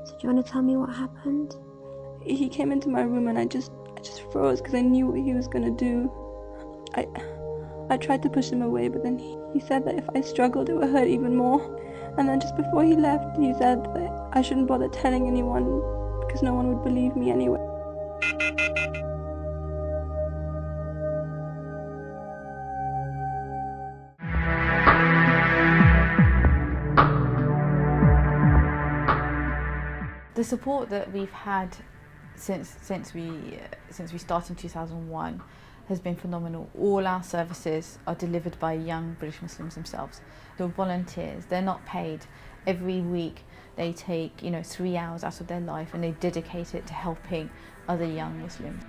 So do you want to tell me what happened? He came into my room and I just froze because I knew what he was going to do. I tried to push him away, but then he said that if I struggled, it would hurt even more. And then just before he left, he said that I shouldn't bother telling anyone because no one would believe me anyway. The support that we've had since we started in 2001 has been phenomenal. All our services are delivered by young British Muslims themselves. They're volunteers, they're not paid. Every week they take 3 hours out of their life and they dedicate it to helping other young Muslims.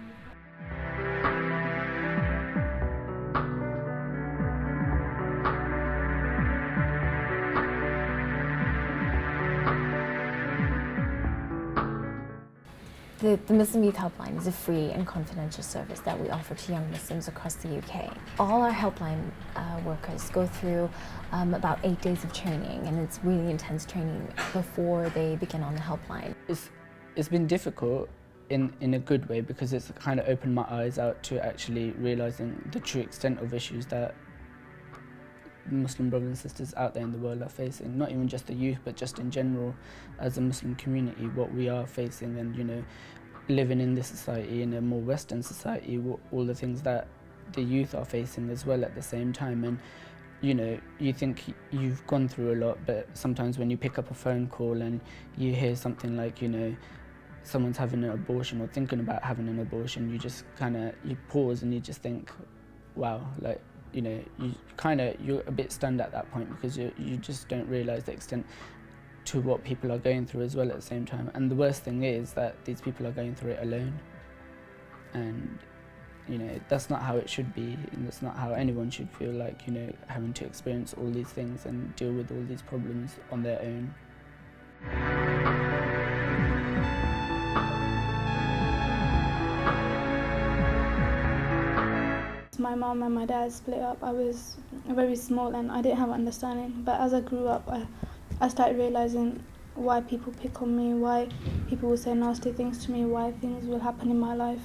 The Muslim Youth Helpline is a free and confidential service that we offer to young Muslims across the UK. All our helpline workers go through about 8 days of training, and it's really intense training before they begin on the helpline. It's been difficult in a good way because it's kind of opened my eyes out to actually realising the true extent of issues that Muslim brothers and sisters out there in the world are facing, not even just the youth but just in general as a Muslim community, what we are facing, and living in this society, in a more Western society, all the things that the youth are facing as well at the same time. And you think you've gone through a lot, but sometimes when you pick up a phone call and you hear something like someone's having an abortion or thinking about having an abortion, you just you pause and you just think, wow, like you're a bit stunned at that point because you just don't realise the extent to what people are going through as well at the same time. And the worst thing is that these people are going through it alone, and that's not how it should be, and that's not how anyone should feel like having to experience all these things and deal with all these problems on their own. My mom and my dad split up. I was very small and I didn't have understanding, but as I grew up I started realising why people pick on me, why people will say nasty things to me, why things will happen in my life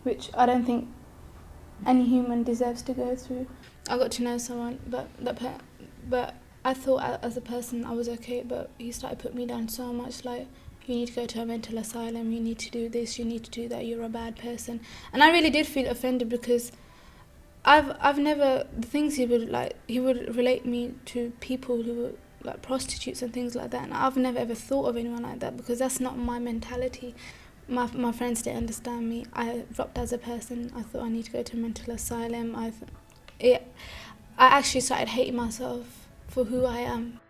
which I don't think any human deserves to go through. I got to know someone, but I thought as a person I was okay, but he started putting me down so much, like, you need to go to a mental asylum, you need to do this, you need to do that, you're a bad person. And I really did feel offended because I've never, the things he would relate me to people who were like prostitutes and things like that, and I've never ever thought of anyone like that because that's not my mentality. My friends didn't understand me. I dropped as a person. I thought I need to go to a mental asylum. I actually started hating myself for who I am.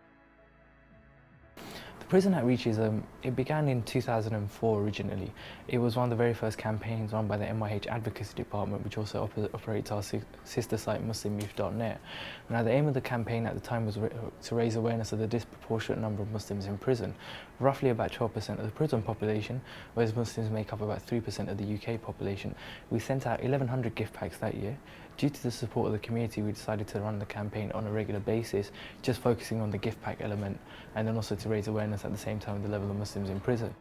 Prison Outreaches, it began in 2004 originally. It was one of the very first campaigns run by the MYH Advocacy Department, which also operates our sister site muslimyouth.net. Now, the aim of the campaign at the time was to raise awareness of the disproportionate number of Muslims in prison, roughly about 12% of the prison population, whereas Muslims make up about 3% of the UK population. We sent out 1,100 gift packs that year. Due to the support of the community, we decided to run the campaign on a regular basis, just focusing on the gift pack element, and then also to raise awareness at the same time of the level of Muslims in prison.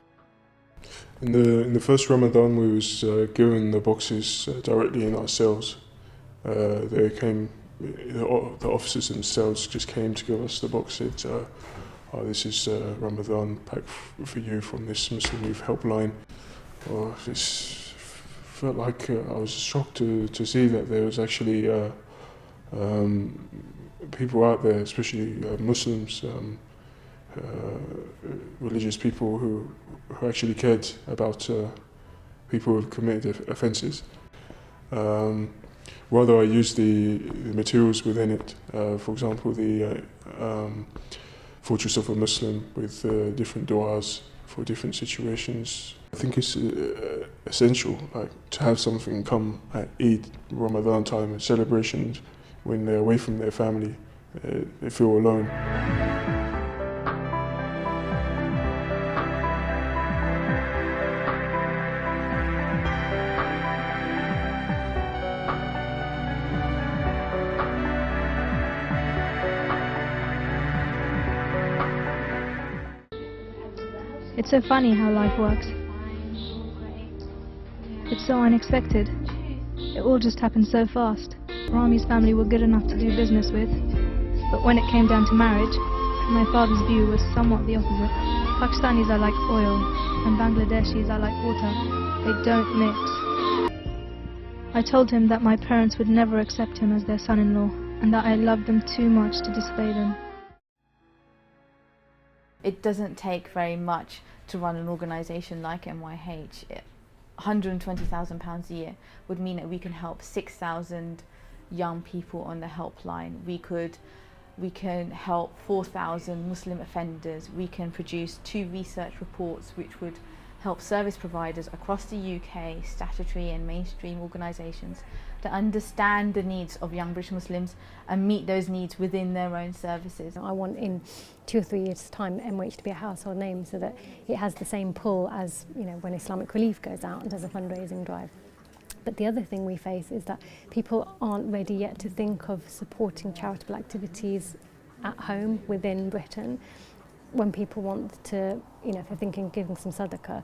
In the first Ramadan, we was given the boxes directly in our cells. The officers themselves just came to give us the box. Said, "This is Ramadan pack for you from this Muslim Youth Helpline." This felt like I was shocked to see that there was actually people out there, especially Muslims, religious people who actually cared about people who have committed offences. Whether I used the materials within it, for example, the Fortress of a Muslim with different du'as for different situations. I think it's essential, to have something come at Eid, Ramadan time, celebrations, when they're away from their family, they feel alone. It's so funny how life works. It's so unexpected. It all just happened so fast. Rami's family were good enough to do business with, but when it came down to marriage, my father's view was somewhat the opposite. Pakistanis are like oil, and Bangladeshis are like water. They don't mix. I told him that my parents would never accept him as their son-in-law, and that I loved them too much to disobey them. It doesn't take very much to run an organisation like MYH. £120,000 a year would mean that we can help 6,000 young people on the helpline. We can help 4,000 Muslim offenders. We can produce 2 research reports which would help service providers across the UK, statutory and mainstream organisations, to understand the needs of young British Muslims and meet those needs within their own services. I want in 2 or 3 years' time MYH to be a household name so that it has the same pull as, you know, when Islamic Relief goes out and does a fundraising drive. But the other thing we face is that people aren't ready yet to think of supporting charitable activities at home within Britain. When people want to, you know, if they're thinking of giving some sadaqah,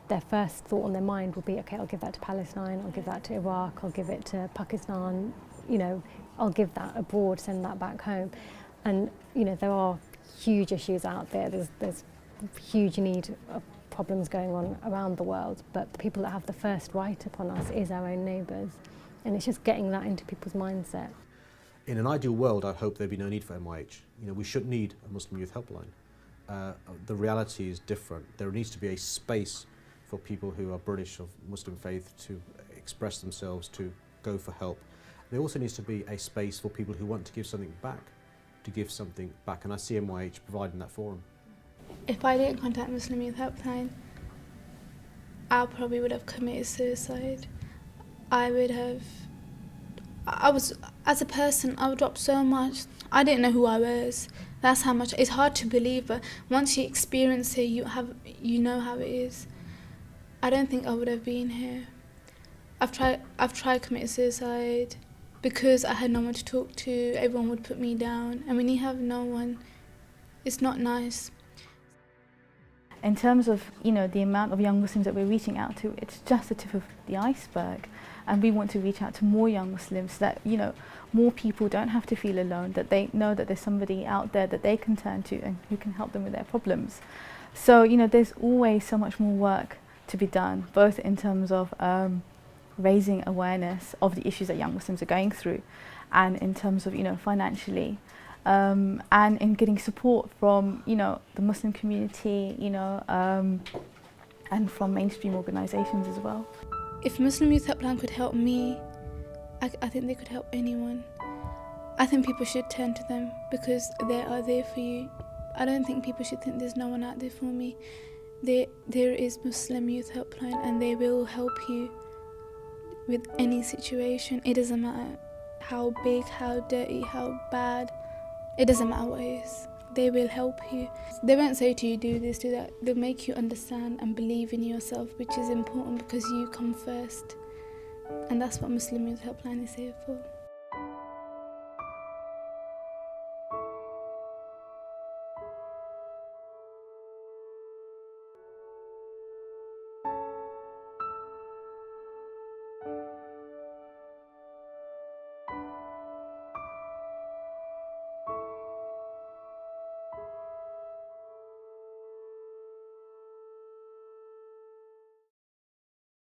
their first thought on their mind will be, okay, I'll give that to Palestine, I'll give that to Iraq, I'll give it to Pakistan, you know, I'll give that abroad, send that back home. And, you know, there are huge issues out there. There's huge need of problems going on around the world, but the people that have the first right upon us is our own neighbours. And it's just getting that into people's mindset. In an ideal world, I hope there'd be no need for MYH. You know, we shouldn't need a Muslim youth helpline. The reality is different. There needs to be a space for people who are British of Muslim faith to express themselves, to go for help. There also needs to be a space for people who want to give something back, to give something back, and I see MYH providing that forum. If I didn't contact Muslim Youth Helpline, I probably would have committed suicide. As a person, I would drop so much. I didn't know who I was. That's how much. It's hard to believe, but once you experience it, you know how it is. I don't think I would have been here. I've tried to commit suicide because I had no one to talk to. Everyone would put me down, and when you have no one, it's not nice. In terms of, you know, the amount of young Muslims that we're reaching out to, it's just the tip of the iceberg, and we want to reach out to more young Muslims so that, you know, more people don't have to feel alone, that they know that there's somebody out there that they can turn to and who can help them with their problems. So, you know, there's always so much more work to be done, both in terms of raising awareness of the issues that young Muslims are going through, and in terms of, you know, financially, and in getting support from, you know, the Muslim community, you know, and from mainstream organisations as well. If Muslim Youth Helpline could help me, I think they could help anyone. I think people should turn to them because they are there for you. I don't think people should think there's no one out there for me. There is Muslim Youth Helpline, and they will help you with any situation. It doesn't matter how big, how dirty, how bad. It doesn't matter what it is. They will help you. They won't say to you, do this, do that. They'll make you understand and believe in yourself, which is important because you come first. And that's what Muslim Youth Helpline is here for.